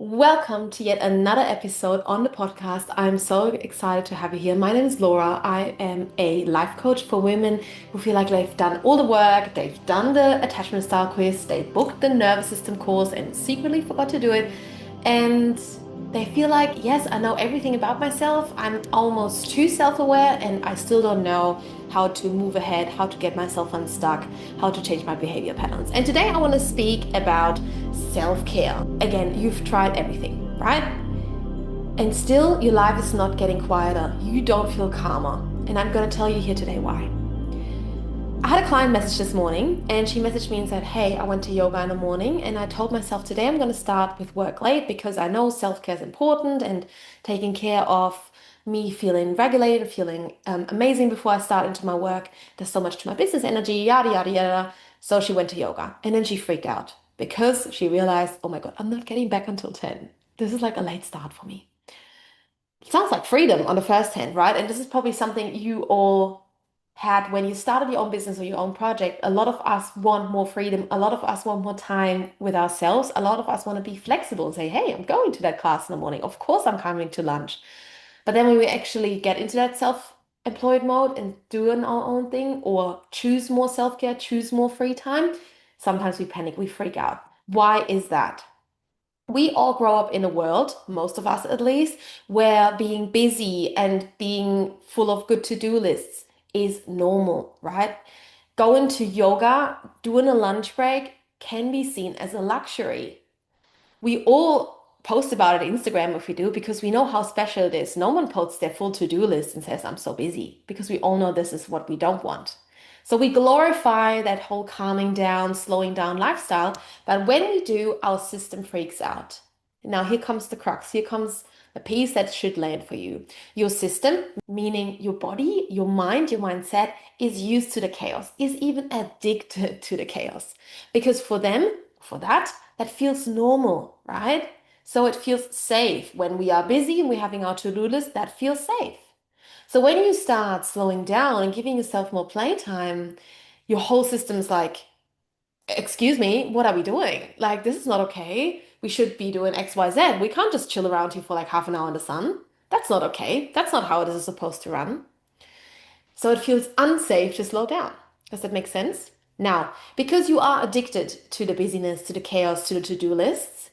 Welcome to yet another episode on the podcast. I'm so excited to have you here. My name is Laura. I am a life coach for women who feel like they've done all the work, they've done the attachment style quiz, they booked the nervous system course and secretly forgot to do it. And they feel like, yes, I know everything about myself. I'm almost too self-aware and I still don't know how to move ahead, how to get myself unstuck, how to change my behavior patterns. And today I want to speak about self-care. Again, you've tried everything, right? And still your life is not getting quieter. You don't feel calmer. And I'm going to tell you here today why. I had a client message this morning and she messaged me and said, hey, I went to yoga in the morning and I told myself today I'm going to start with work late because I know self-care is important and taking care of me feeling regulated, feeling amazing before I start into my work. There's so much to my business energy, yada, yada, yada. So she went to yoga and then she freaked out because she realized, oh my God, I'm not getting back until 10. This is like a late start for me. It sounds like freedom on the first hand, right? And this is probably something you all had when you started your own business or your own project. A lot of us want more freedom. A lot of us want more time with ourselves. A lot of us want to be flexible and say, hey, I'm going to that class in the morning. Of course, I'm coming to lunch. But then when we actually get into that self-employed mode and doing our own thing or choose more self-care, choose more free time, sometimes we panic, we freak out. Why is that? We all grow up in a world, most of us at least, where being busy and being full of good to-do lists is normal, right? Going to yoga, doing a lunch break can be seen as a luxury. We all post about it on Instagram if we do, because we know how special it is. No one posts their full to-do list and says, I'm so busy, because we all know this is what we don't want. So we glorify that whole calming down, slowing down lifestyle. But when we do, our system freaks out. Now, here comes the crux. Here comes a piece that should land for you. Your system, meaning your body, your mind, your mindset, is used to the chaos, is even addicted to the chaos. Because for them, for that feels normal, right? So it feels safe. When we are busy and we're having our to-do list, that feels safe. So when you start slowing down and giving yourself more playtime, your whole system's like, excuse me, what are we doing? Like, this is not okay. We should be doing X, Y, Z. We can't just chill around here for like half an hour in the sun. That's not okay. That's not how it is supposed to run. So it feels unsafe to slow down. Does that make sense? Now, because you are addicted to the busyness, to the chaos, to the to-do lists,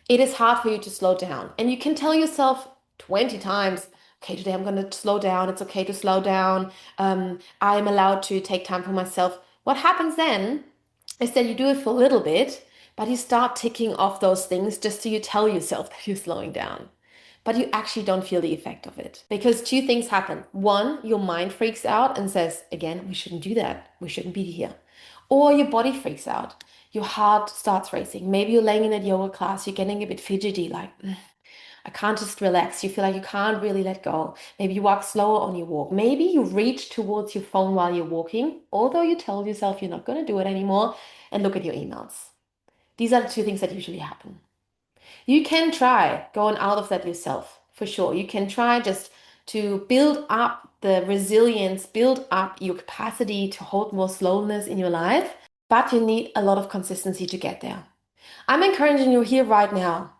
it is hard for you to slow down. And you can tell yourself 20 times, okay, today I'm going to slow down. It's okay to slow down. I'm allowed to take time for myself. What happens then is that you do it for a little bit, but you start ticking off those things just so you tell yourself that you're slowing down. But you actually don't feel the effect of it. Because two things happen. One, your mind freaks out and says, again, we shouldn't do that. We shouldn't be here. Or your body freaks out. Your heart starts racing. Maybe you're laying in a yoga class, you're getting a bit fidgety, like, I can't just relax. You feel like you can't really let go. Maybe you walk slower on your walk. Maybe you reach towards your phone while you're walking, although you tell yourself you're not going to do it anymore, and look at your emails. These are the two things that usually happen. You can try going out of that yourself, for sure. You can try just to build up the resilience, build up your capacity to hold more slowness in your life, but you need a lot of consistency to get there. I'm encouraging you here right now.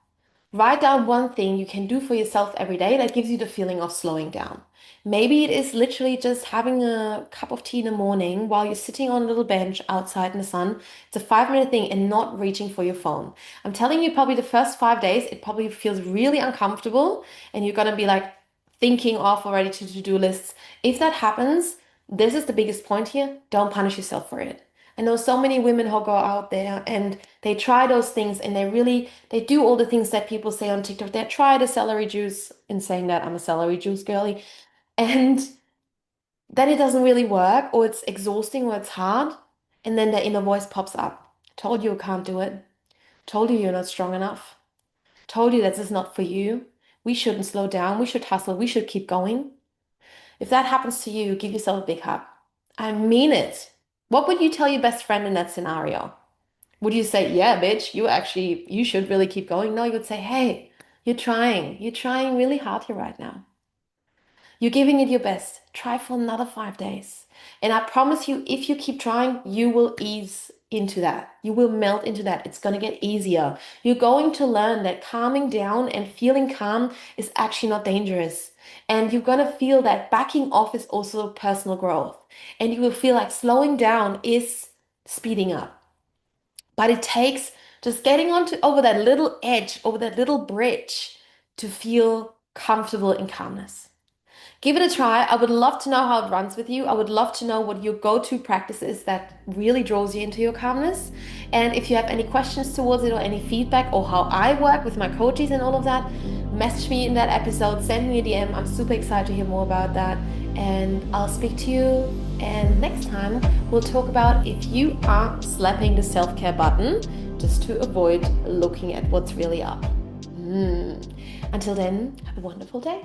Write down one thing you can do for yourself every day that gives you the feeling of slowing down. Maybe it is literally just having a cup of tea in the morning while you're sitting on a little bench outside in the sun. It's a 5 minute thing and not reaching for your phone. I'm telling you, probably the first 5 days, it probably feels really uncomfortable and you're gonna be like thinking off already to-do lists. If that happens, this is the biggest point here. Don't punish yourself for it. I know so many women who go out there and they try those things and they do all the things that people say on TikTok. They try the celery juice, in saying that I'm a celery juice girly, and then it doesn't really work, or it's exhausting, or it's hard, and then the inner voice pops up. Told you can't do it. Told you you're not strong enough. Told you that this is not for you. We shouldn't slow down. We should hustle. We should keep going. If that happens to you, give yourself a big hug. I mean it. What would you tell your best friend in that scenario? Would you say, yeah, bitch, you should really keep going? No, you would say, hey, you're trying. You're trying really hard here right now. You're giving it your best. Try for another 5 days. And I promise you, if you keep trying, you will ease into that. You will melt into that. It's going to get easier. You're going to learn that calming down and feeling calm is actually not dangerous. And you're going to feel that backing off is also personal growth. And you will feel like slowing down is speeding up. But it takes just getting onto over that little edge, over that little bridge to feel comfortable in calmness. Give it a try. I would love to know how it runs with you. I would love to know what your go-to practice is that really draws you into your calmness. And if you have any questions towards it or any feedback or how I work with my coaches and all of that, message me in that episode, send me a DM. I'm super excited to hear more about that. And I'll speak to you. And next time we'll talk about if you are slapping the self-care button just to avoid looking at what's really up. Until then, have a wonderful day.